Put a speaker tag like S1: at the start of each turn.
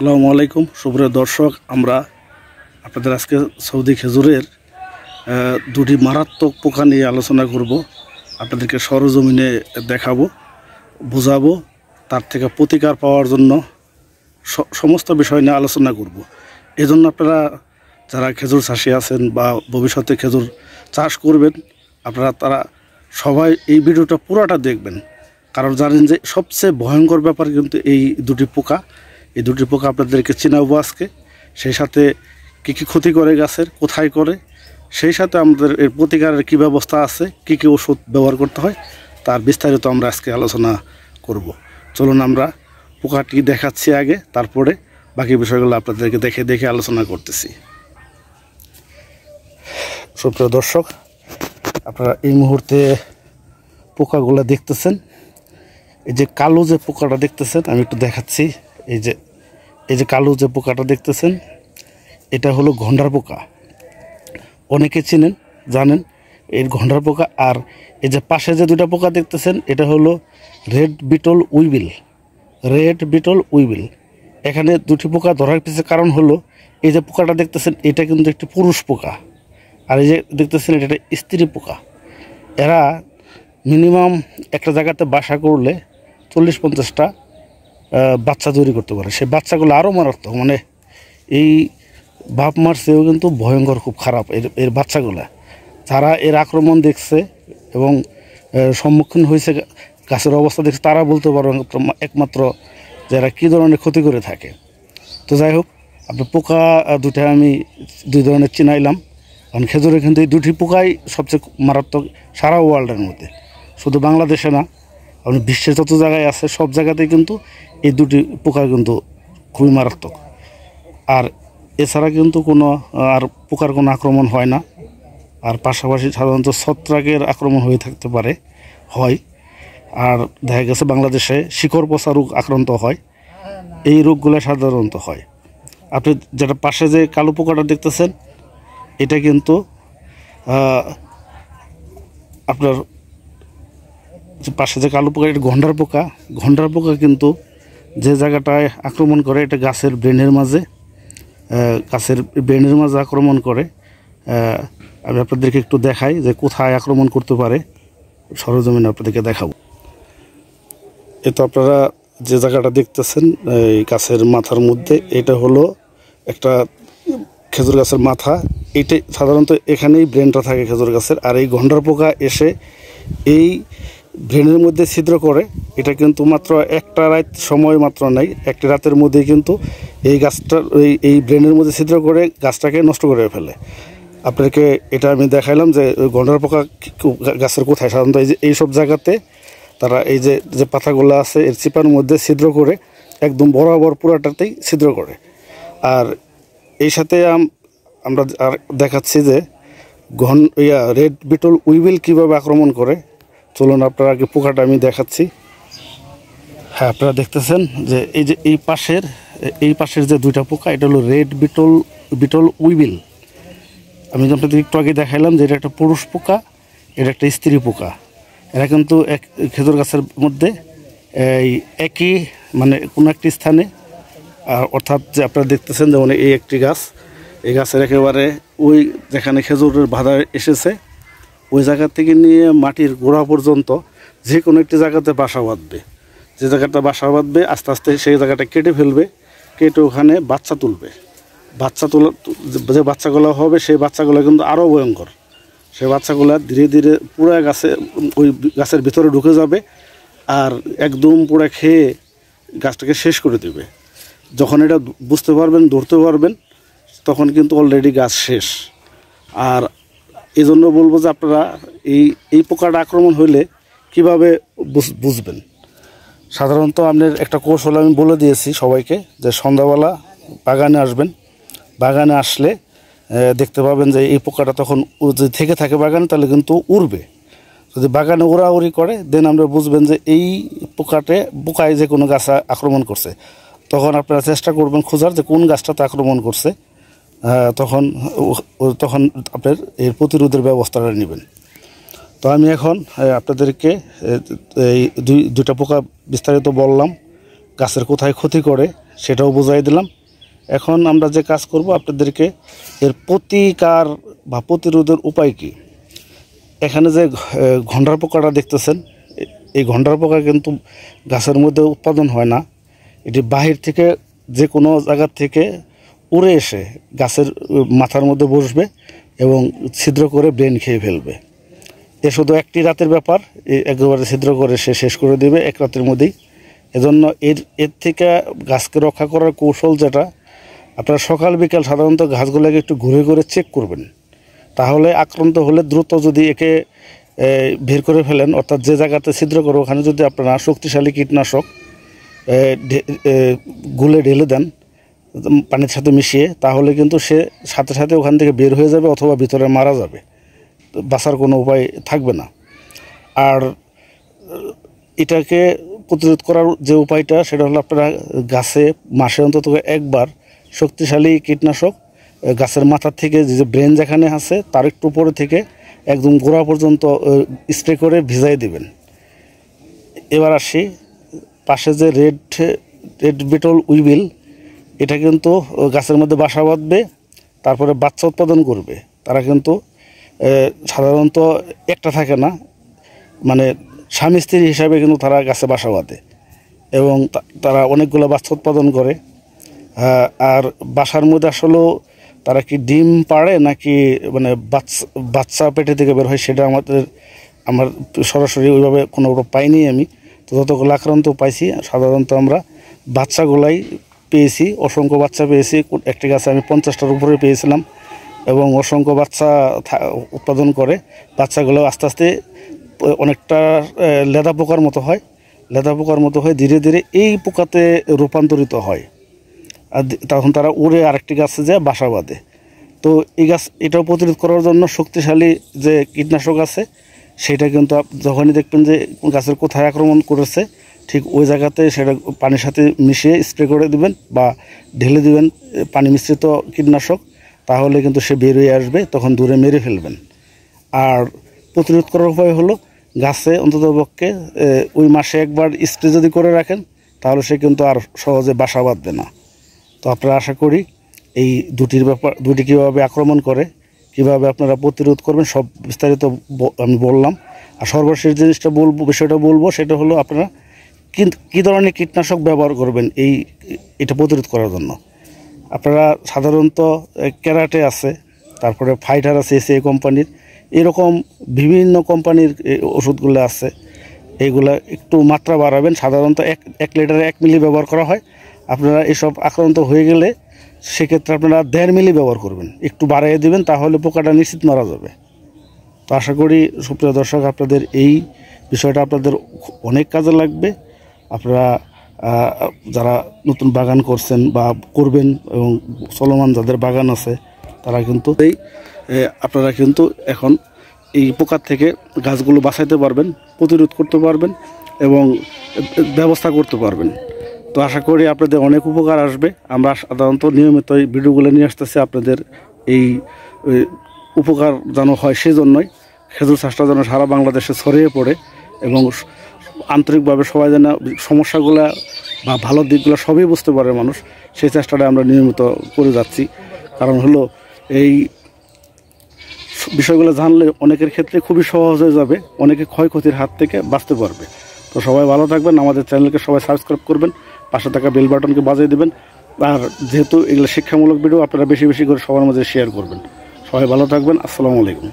S1: আসসালামু আলাইকুম সুপ্রিয় দর্শক, আমরা আপনাদের আজকে সৌদি খেজুরের দুটি মারাত্মক পোকা নিয়ে আলোচনা করব। আপনাদেরকে সরজমিনে দেখাবো, বোঝাবো, তার থেকে প্রতিকার পাওয়ার জন্য সমস্ত বিষয় নিয়ে আলোচনা করব। এজন্য আপনারা যারা খেজুর চাষি আছেন বা ভবিষ্যতে খেজুর চাষ করবেন, তারা সবাই এই ভিডিওটা পুরোটা দেখবেন। কারণ জানেন যে সবচেয়ে ভয়ঙ্কর ব্যাপার কিন্তু এই দুটি পোকা। এই দুটি পোকা আপনাদেরকে চিনাবো আজকে, সেই সাথে কী কী ক্ষতি করে গাছের, কোথায় করে, সেই সাথে আমাদের এর প্রতিকারের কী ব্যবস্থা আছে, কী কী ওষুধ ব্যবহার করতে হয়, তার বিস্তারিত আমরা আজকে আলোচনা করব। চলুন আমরা পোকাটি দেখাচ্ছি আগে, তারপরে বাকি বিষয়গুলো আপনাদেরকে দেখে দেখে আলোচনা করতেছি। সুপ্রিয় দর্শক, আপনারা এই মুহূর্তে পোকাগুলো দেখতেছেন। এই যে কালো যে পোকাটা দেখতেছেন, আমি একটু দেখাচ্ছি। এই যে কালো যে পোকাটা দেখতেছেন, এটা হলো গন্ডার পোকা। অনেকে চিনেন, জানেন এর গন্ডার পোকা। আর এই যে পাশে যে দুটা পোকা দেখতেছেন, এটা হলো রেড বিটল উইবিল। রেড বিটল উইবিল, এখানে দুটি পোকা ধরার পিছনে কারণ হলো, এই যে পোকাটা দেখতেছেন এটা কিন্তু একটি পুরুষ পোকা, আর এই যে দেখতেছেন এটা একটা স্ত্রী পোকা। এরা মিনিমাম একটা জায়গাতে বাসা করলে 40-50টা বাচ্চা তৈরি করতে পারে। সেই বাচ্চাগুলো আরও মারাত্মক, মানে এই বাপ মার চেয়েও কিন্তু ভয়ঙ্কর, খুব খারাপ এর বাচ্চাগুলা। যারা এর আক্রমণ দেখছে এবং সম্মুখীন হয়েছে, গাছের অবস্থা দেখছে, তারা বলতে পারবে একমাত্র যারা কী ধরনের ক্ষতি করে থাকে। তো যাই হোক, আপনার পোকা দুটা আমি দুই ধরনের চিনাইলাম। কারণ খেজুরে কিন্তু এই দুটি পোকাই সবচেয়ে মারাত্মক সারা ওয়ার্ল্ডের মধ্যে, শুধু বাংলাদেশে না, আপনি বিশ্বের যত জায়গায় আছে সব জায়গাতেই কিন্তু এই দুটি পোকা কিন্তু খুবই মারাত্মক। আর এছাড়া কিন্তু কোনো আর পোকার কোনো আক্রমণ হয় না। আর পাশাপাশি সাধারণত ছত্রাকের আক্রমণ হয়ে থাকতে পারে, হয়। আর দেখা গেছে বাংলাদেশে শিকড় পচা রোগ আক্রান্ত হয়, এই রোগগুলো সাধারণত হয়। আপনি যেটা পাশে যে কালো পোকাটা দেখতেছেন, এটা কিন্তু আপনার পাশে যে কালো পোকা, এটা গন্ডার পোকা। গন্ডার পোকা কিন্তু যে জায়গাটায় আক্রমণ করে, এটা গাছের ব্রেনের মাঝে আক্রমণ করে। আমি আপনাদেরকে একটু দেখাই যে কোথায় আক্রমণ করতে পারে, সরজমিনে আপনাদেরকে দেখাবো। এ তো আপনারা যে জায়গাটা দেখতেছেন এই গাছের মাথার মধ্যে, এটা হলো একটা খেজুর গাছের মাথা। এইটাই সাধারণত এখানেই ব্রেনটা থাকে খেজুর গাছের। আর এই গন্ডার পোকা এসে এই ব্রেনের মধ্যে ছিদ্র করে। এটা কিন্তু মাত্র একটা রাত সময় মাত্র নাই, একটি রাতের মধ্যেই কিন্তু এই গাছটার এই ব্রেনের মধ্যে ছিদ্র করে গাছটাকে নষ্ট করে ফেলে। আপনাকে এটা আমি দেখাইলাম যে গন্ডার পোকা গাছের কোথায়। সাধারণত এই সব জায়গাতে তারা এই যে পাতাগুলো আছে এর চিপার মধ্যে ছিদ্র করে একদম বরাবর পুরাটাতেই ছিদ্র করে। আর এই সাথে আমরা আর দেখাচ্ছি যে রেড বিটল উইবিল কীভাবে আক্রমণ করে। চলুন আপনারা আগে পোকাটা আমি দেখাচ্ছি। হ্যাঁ, আপনারা দেখতেছেন যে এই পাশের যে দুইটা পোকা, এটা হলো রেড বিটল উইবিল। আমি আপনাদের একটু আগে দেখাইলাম যে এটা একটা পুরুষ পোকা, এটা একটা স্ত্রী পোকা। এরা কিন্তু খেজুর গাছের মধ্যে একই, মানে কোনো একটি স্থানে, অর্থাৎ যে আপনারা দেখতেছেন যেমন এই একটি গাছ, এই গাছের একেবারে ওই যেখানে খেজুরের বাধা এসেছে ওই জায়গা থেকে নিয়ে মাটির গোড়া পর্যন্ত যে কোনো একটি জায়গাতে বাসা বাঁধবে। যে জায়গাটা বাসা বাঁধবে আস্তে আস্তে সেই জায়গাটা কেটে ফেলবে, কেটে ওখানে বাচ্চা তুলবে। যে বাচ্চাগুলো হবে সেই বাচ্চাগুলো কিন্তু আরও ভয়ঙ্কর। সেই বাচ্চাগুলো ধীরে ধীরে পুরো ওই গাছের ভিতরে ঢুকে যাবে আর একদম পুরো খেয়ে গাছটাকে শেষ করে দেবে। যখন এটা বুঝতে পারবেন, ধরতে পারবেন, তখন কিন্তু অলরেডি গাছ শেষ। আর এই জন্য বলবো যে আপনারা এই পোকাটা আক্রমণ হইলে কিভাবে বুঝবেন। সাধারণত আপনার একটা কৌশল আমি বলে দিয়েছি সবাইকে, যে সন্ধ্যাবেলা বাগানে আসবেন। বাগানে আসলে দেখতে পাবেন যে এই পোকাটা তখন যদি থেকে থাকে বাগানে, তাহলে কিন্তু উড়বে। যদি বাগানে উড়াউড়ি করে, দেন আমরা বুঝবেন যে এই পোকায় যে কোনো গাছ আক্রমণ করছে। তখন আপনারা চেষ্টা করবেন খোঁজার যে কোন গাছটাতে আক্রমণ করছে। তখন আপনার এর প্রতিরোধের ব্যবস্থাটা নেবেন। তো আমি এখন আপনাদেরকে এই দুইটা পোকা বিস্তারিত বললাম, গাছের কোথায় ক্ষতি করে সেটাও বুঝাই দিলাম। এখন আমরা যে কাজ করব, আপনাদেরকে এর প্রতিকার বা প্রতিরোধের উপায় কী। এখানে যে ঘণ্টার পোকাটা দেখতেছেন, এই ঘণ্টার পোকা কিন্তু গাছের মধ্যে উৎপাদন হয় না। এটি বাহির থেকে যে কোনো জায়গা থেকে উড়ে এসে গাছের মাথার মধ্যে বসবে এবং ছিদ্র করে ব্রেন খেয়ে ফেলবে। এ শুধু একটি রাতের ব্যাপার, একেবারে ছিদ্র করে সে শেষ করে দেবে এক রাতের মধ্যেই। এজন্য এর থেকে গাছকে রক্ষা করার কৌশল যেটা, আপনারা সকাল বিকাল সাধারণত গাছগুলোকে একটু ঘুরে ঘুরে চেক করবেন। তাহলে আক্রান্ত হলে দ্রুত যদি একে বের করে ফেলেন, অর্থাৎ যে জায়গাতে ছিদ্র করে ওখানে যদি আপনারা শক্তিশালী কীটনাশক গুলে ঢেলে দেন পানির সাথে মিশিয়ে, তাহলে কিন্তু সে সাথে সাথে ওখান থেকে বের হয়ে যাবে অথবা ভিতরে মারা যাবে, বাঁচার কোনো উপায় থাকবে না। আর এটাকে প্রতিরোধ করার যে উপায়টা, সেটা হলো আপনারা গাছে মাসে অন্তত একবার শক্তিশালী কীটনাশক গাছের মাথার থেকে যে ব্রেন যেখানে আছে তার একটু উপরে থেকে একদম গোড়া পর্যন্ত স্প্রে করে ভিজাই দেবেন। এবার আসি, পাশে যে রেড বিটল উইবিল, এটা কিন্তু গাছের মধ্যে বাসা বাঁধবে, তারপরে বাচ্চা উৎপাদন করবে। তারা কিন্তু সাধারণত একটা থাকে না, মানে স্বামী স্ত্রী হিসাবে কিন্তু তারা গাছে বাসা বাঁধে এবং তারা অনেকগুলো বাচ্চা উৎপাদন করে। আর বাসার মধ্যে আসলেও তারা কি ডিম পাড়ে নাকি মানে বাচ্চা পেটে থেকে বের হয়, সেটা আমার সরাসরি ওইভাবে কোনো পাইনি আমি। তো যতগুলো আক্রান্ত পাইছি সাধারণত আমরা বাচ্চাগুলাই পেয়েছি, অসংখ্য বাচ্চা পেয়েছি। একটি গাছে আমি 50টার উপরে পেয়েছিলাম এবং অসংখ্য বাচ্চা উৎপাদন করে। বাচ্চাগুলো আস্তে আস্তে অনেকটা লেদা পোকার মতো হয়, ধীরে ধীরে এই পোকাতে রূপান্তরিত হয়। আর তখন তারা উড়ে আরেকটি গাছে যায় বাসা বাঁধে। তো এই গাছ এটাও প্রতিরোধ করার জন্য শক্তিশালী যে কীটনাশক আছে, সেটা কিন্তু যখনই দেখবেন যে গাছের কোথায় আক্রমণ করেছে, ঠিক ওই জায়গাতে সেটা পানির সাথে মিশিয়ে স্প্রে করে দিবেন বা ঢেলে দিবেন পানি মিশ্রিত কীটনাশক, তাহলে কিন্তু সে বের হয়ে আসবে, তখন দূরে মেরে ফেলবেন। আর প্রতিরোধ করার উপায় হলো গাছে অন্ততপক্ষে ওই মাসে একবার স্প্রে যদি করে রাখেন, তাহলে সে কিন্তু আর সহজে বাসা বাঁধবে না। তো আপনারা আশা করি এই দুটি কীভাবে আক্রমণ করে, কীভাবে আপনারা প্রতিরোধ করবেন, সব বিস্তারিত আমি বললাম। আর সর্বশেষ বিষয়টা বলবো, সেটা হলো আপনারা কী ধরনের কীটনাশক ব্যবহার করবেন এটা প্রতিরোধ করার জন্য। আপনারা সাধারণত ক্যারাটে আছে, তারপরে ফাইটার আছে এসিআই কোম্পানির, এরকম বিভিন্ন কোম্পানির ওষুধগুলো আছে। এইগুলা একটু মাত্রা বাড়াবেন। সাধারণত 1 লিটারে 1 মিলি ব্যবহার করা হয়। আপনারা এসব আক্রান্ত হয়ে গেলে সেক্ষেত্রে আপনারা 1.5 মিলি ব্যবহার করবেন, একটু বাড়িয়ে দেবেন, তাহলে পোকাটা নিশ্চিত মারা যাবে। তো আশা করি সুপ্রিয় দর্শক, আপনাদের এই বিষয়টা আপনাদের অনেক কাজে লাগবে। আপনারা যারা নতুন বাগান করছেন বা করবেন এবং চলমান যাদের বাগান আছে, তারা কিন্তু আপনারা কিন্তু এখন এই পোকার থেকে গাছগুলো বাঁচাইতে পারবেন, প্রতিরোধ করতে পারবেন এবং ব্যবস্থা করতে পারবেন। তো আশা করি আপনাদের অনেক উপকার আসবে। আমরা সাধারণত নিয়মিত এই ভিডিওগুলো নিয়ে আসতেছি আপনাদের এই উপকার যেন হয়, সেই জন্যই খেজুর চাষটা যেন সারা বাংলাদেশে ছড়িয়ে পড়ে এবং আন্তরিকভাবে সবাই যেন সমস্যাগুলো বা ভালো দিকগুলো সবই বুঝতে পারে মানুষ, সেই চেষ্টাটা আমরা নিয়মিত করে যাচ্ছি। কারণ হলো এই বিষয়গুলো জানলে অনেকের ক্ষেত্রে খুবই সহজ হয়ে যাবে, অনেকে ক্ষয়ক্ষতির হাত থেকে বাঁচতে পারবে। তো সবাই ভালো থাকবেন, আমাদের চ্যানেলকে সবাই সাবস্ক্রাইব করবেন, পাশে থাকা বেল বাটনকে বাজিয়ে দেবেন। আর যেহেতু এগুলো শিক্ষামূলক ভিডিও, আপনারা বেশি বেশি করে সবার মাঝে শেয়ার করবেন। সবাই ভালো থাকবেন। আসসালামু আলাইকুম।